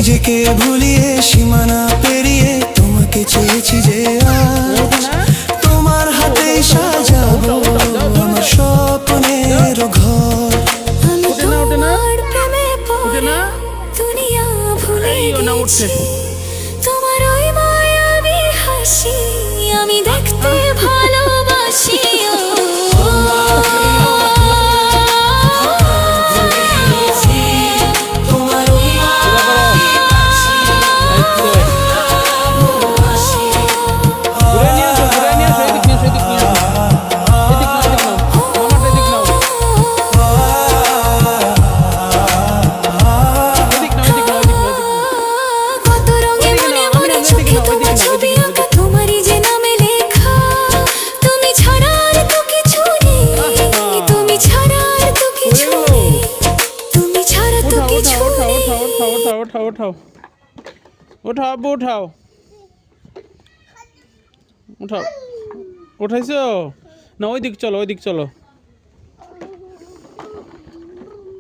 নিজেকে ভুলিয়ে সীমানা পেরিয়ে তোমাকে চেয়েছি যে আজ তোমার হাতেই সাজাবো আমার স্বপ্নের ঘর। আমি তোমার প্রেমে পড়ে দুনিয়া ভুলে গেছি, তোমার ওই মায়াবী হাসি আমি দেখতে ভালোবাসি। उठाओ अब उठाओ उठाओ उठाइছো ना ওই দিক চলো